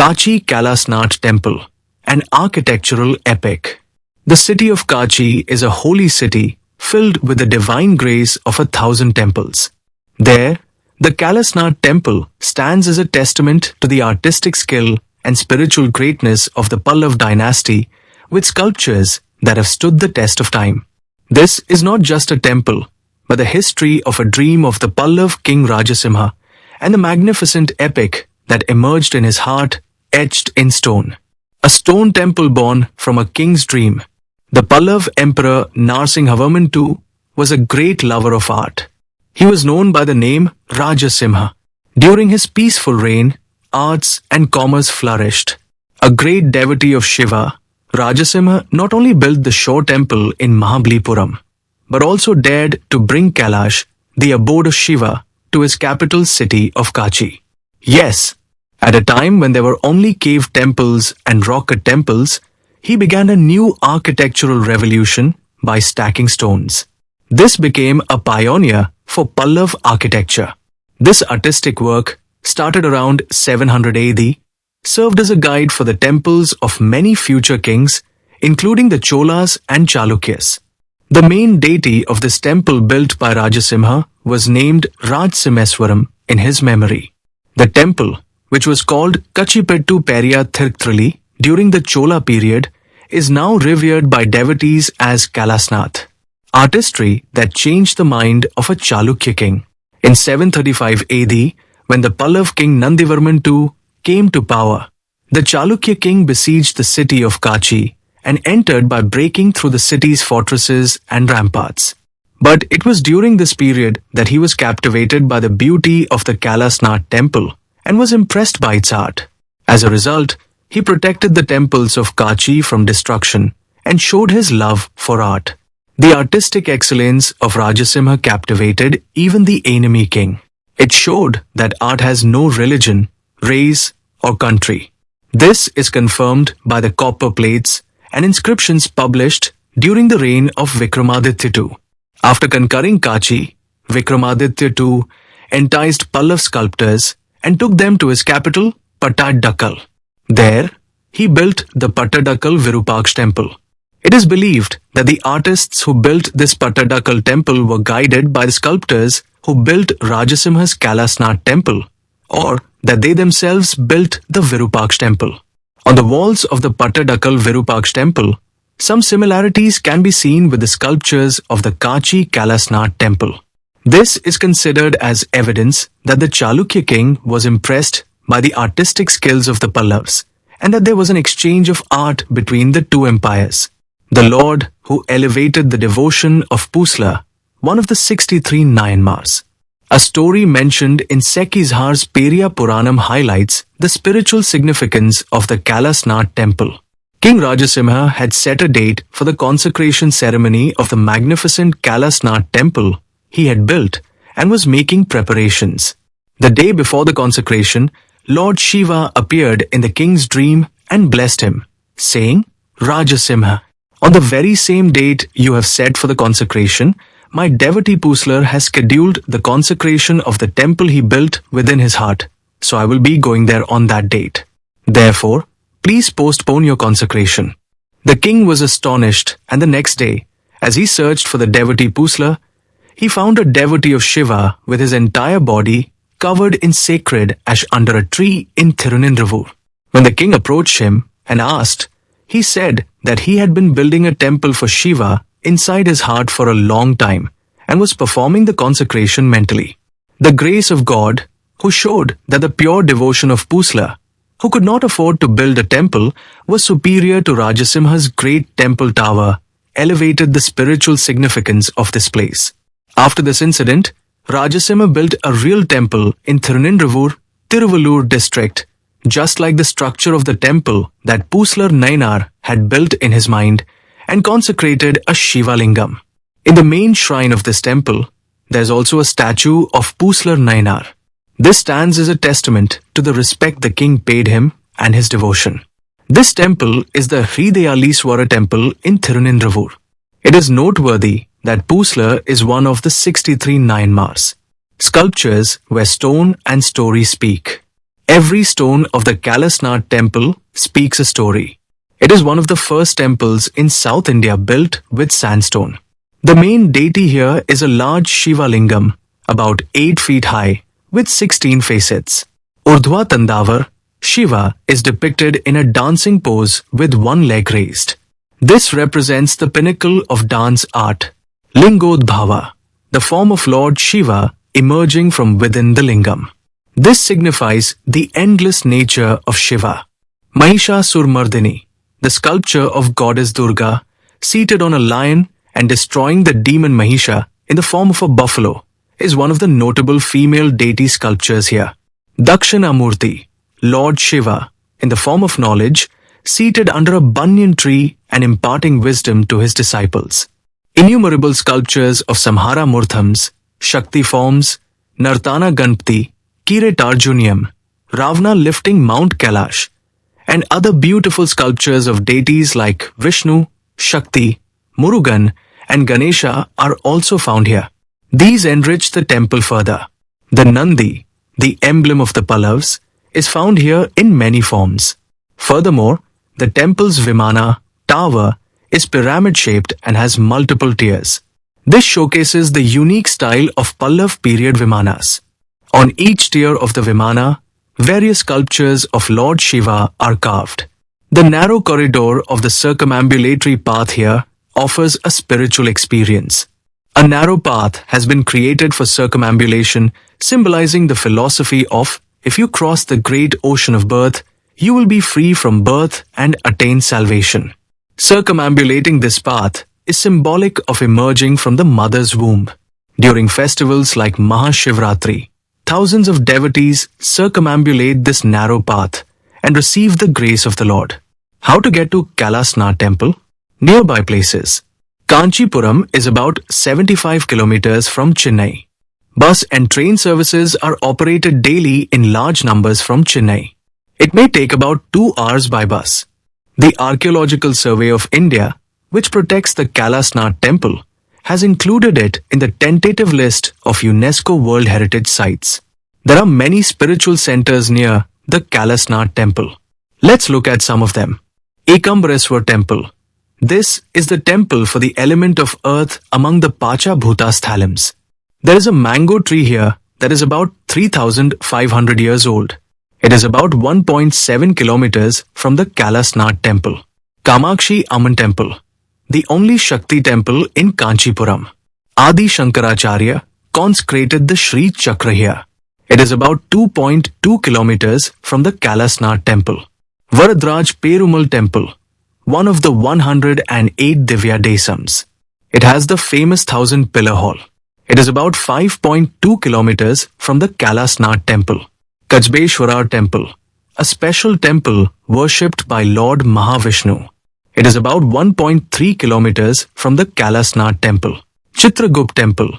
Kachi Kailasanathar Temple, an architectural epic. The city of Kanchi is a holy city filled with the divine grace of 1,000 temples. There, the Kailasnathar Temple stands as a testament to the artistic skill and spiritual greatness of the Pallava Dynasty, with sculptures that have stood the test of time. This is not just a temple, but the history of a dream of the Pallava King Rajasimha and the magnificent epic that emerged in his heart, etched in stone. A stone temple born from a king's dream. The Pallava Emperor Narasimhavarman II was a great lover of art. He was known by the name Rajasimha. During his peaceful reign, arts and commerce flourished. A great devotee of Shiva, Rajasimha not only built the shore temple in Mahabalipuram, but also dared to bring Kailash, the abode of Shiva, to his capital city of Kanchi. Yes, at a time when there were only cave temples and rock-cut temples, he began a new architectural revolution by stacking stones. This became a pioneer for Pallava architecture. This artistic work, started around 700 AD, served as a guide for the temples of many future kings, including the Cholas and Chalukyas. The main deity of this temple built by Rajasimha was named Rajasimheswaram in his memory. The temple, which was called Kachipettu Periya Thirthrali during the Chola period, is now revered by devotees as Kailashnathar, artistry that changed the mind of a Chalukya king. In 735 AD, when the Pallava king Nandivarman II came to power, the Chalukya king besieged the city of Kanchi and entered by breaking through the city's fortresses and ramparts. But it was during this period that he was captivated by the beauty of the Kailasanathar Temple and was impressed by its art. As a result, he protected the temples of Kanchi from destruction and showed his love for art. The artistic excellence of Rajasimha captivated even the enemy king. It showed that art has no religion, race, or country. This is confirmed by the copper plates and inscriptions published during the reign of Vikramaditya II. After conquering Kanchi, Vikramaditya II enticed Pallava sculptors and took them to his capital, Pattadakkal. There, he built the Pattadakkal Virupaksha temple. It is believed that the artists who built this Pattadakkal temple were guided by the sculptors who built Rajasimha's Kailasanathar temple, or that they themselves built the Virupaksha temple. On the walls of the Pattadakkal Virupaksha temple, some similarities can be seen with the sculptures of the Kanchi Kailasanathar temple. This is considered as evidence that the Chalukya king was impressed by the artistic skills of the Pallavas, and that there was an exchange of art between the two empires. The Lord who elevated the devotion of Pusla, one of the 63 Nayanmars. A story mentioned in Sekkizhar's Periya Puranam highlights the spiritual significance of the Kailasanathar temple. King Rajasimha had set a date for the consecration ceremony of the magnificent Kailasanathar temple he had built and was making preparations. The day before the consecration, Lord Shiva appeared in the king's dream and blessed him, saying, "Rajasimha, on the very same date you have set for the consecration, my devotee Puslar has scheduled the consecration of the temple he built within his heart, so I will be going there on that date. Therefore, please postpone your consecration." The king was astonished, and the next day, as he searched for the devotee Puslar, he found a devotee of Shiva with his entire body covered in sacred ash under a tree in Tirunendravoor. When the king approached him and asked, he said that he had been building a temple for Shiva inside his heart for a long time and was performing the consecration mentally. The grace of God, who showed that the pure devotion of Pusla, who could not afford to build a temple, was superior to Rajasimha's great temple tower, elevated the spiritual significance of this place. After this incident, Rajasimha built a real temple in Tirunendravoor, Tiruvallur district, just like the structure of the temple that Puslar Nayanar had built in his mind, and consecrated a Shiva Lingam. In the main shrine of this temple, there is also a statue of Puslar Nayanar. This stands as a testament to the respect the king paid him and his devotion. This temple is the Hridayaliswara temple in Tirunendravoor. It is noteworthy that Puslar is one of the 63 Nayanmars. Sculptures where stone and story speak. Every stone of the Kailasanathar Temple speaks a story. It is one of the first temples in South India built with sandstone. The main deity here is a large Shiva lingam, about 8 feet high, with 16 facets. Urdhva Tandavar, Shiva is depicted in a dancing pose with one leg raised. This represents the pinnacle of dance art. Lingodbhava, the form of Lord Shiva emerging from within the lingam. This signifies the endless nature of Shiva. Mahishasuramardinie, the sculpture of goddess Durga, seated on a lion and destroying the demon Mahisha in the form of a buffalo, is one of the notable female deity sculptures here. Dakshinamurti, Lord Shiva, in the form of knowledge, seated under a banyan tree and imparting wisdom to his disciples. Innumerable sculptures of Samhara Murthams, Shakti forms, Nartana Ganpati, Kiretarjuniam, Ravana lifting Mount Kailash, and other beautiful sculptures of deities like Vishnu, Shakti, Murugan, and Ganesha are also found here. These enrich the temple further. The Nandi, the emblem of the Pallavas, is found here in many forms. Furthermore, the temple's Vimana, tower, is pyramid-shaped and has multiple tiers. This showcases the unique style of Pallav period Vimanas. On each tier of the Vimana, various sculptures of Lord Shiva are carved. The narrow corridor of the circumambulatory path here offers a spiritual experience. A narrow path has been created for circumambulation, symbolizing the philosophy of, if you cross the great ocean of birth, you will be free from birth and attain salvation. Circumambulating this path is symbolic of emerging from the mother's womb. During festivals like Mahashivratri, thousands of devotees circumambulate this narrow path and receive the grace of the Lord. How to get to Kailasnathar Temple? Nearby places. Kanchipuram is about 75 kilometers from Chennai. Bus and train services are operated daily in large numbers from Chennai. It may take about 2 hours by bus. The Archaeological Survey of India, which protects the Kailasnathar Temple, has included it in the tentative list of UNESCO World Heritage Sites. There are many spiritual centers near the Kailasnathar Temple. Let's look at some of them. Ekambareswar Temple. This is the temple for the element of earth among the Pacha Bhutasthalims. There is a mango tree here that is about 3,500 years old. It is about 1.7 kilometers from the Kailasnathar Temple. Kamakshi Amman Temple, the only Shakti temple in Kanchipuram. Adi Shankaracharya consecrated the Sri Chakra here. It is about 2.2 kilometers from the Kailasnathar Temple. Varadraj Perumal Temple, one of the 108 Divya Desams. It has the famous 1000-pillar hall. It is about 5.2 kilometers from the Kailasnathar Temple. Kajbeshwarar Temple, a special temple worshipped by Lord Mahavishnu. It is about 1.3 kilometers from the Kailasnathar Temple. Chitragupt Temple.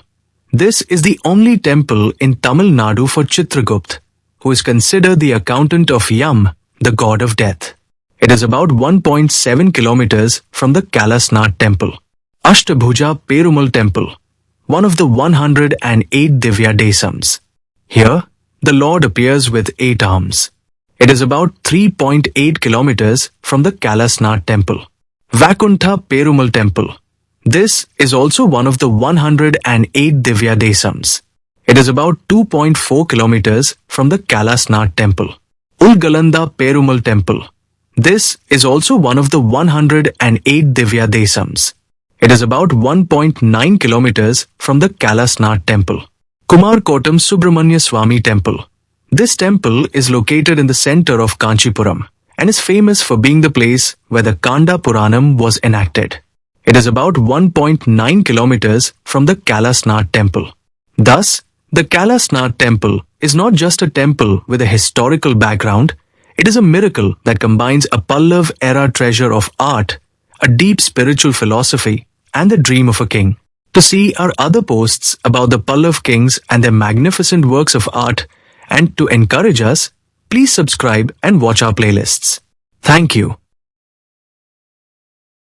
This is the only temple in Tamil Nadu for Chitragupt, who is considered the accountant of Yam, the god of death. It is about 1.7 kilometers from the Kailasnathar Temple. Ashtabhuja Perumal Temple, one of the 108 Divya Desams. Here, the Lord appears with 8 arms. It is about 3.8 kilometers from the Kailasnathar Temple. Vakuntha Perumal Temple. This is also one of the 108 Divya Desams. It is about 2.4 kilometers from the Kailasnathar Temple. Ulgalanda Perumal Temple. This is also one of the 108 Divya Desams. It is about 1.9 kilometers from the Kailasnathar Temple. Kumarkotam Subramanya Swami Temple. This temple is located in the center of Kanchipuram and is famous for being the place where the Kanda Puranam was enacted. It is about 1.9 kilometers from the Kailasnathar Temple. Thus, the Kailasnathar Temple is not just a temple with a historical background, it is a miracle that combines a Pallav-era treasure of art, a deep spiritual philosophy, and the dream of a king. To see our other posts about the Pallav kings and their magnificent works of art, and to encourage us, please subscribe and watch our playlists. Thank you.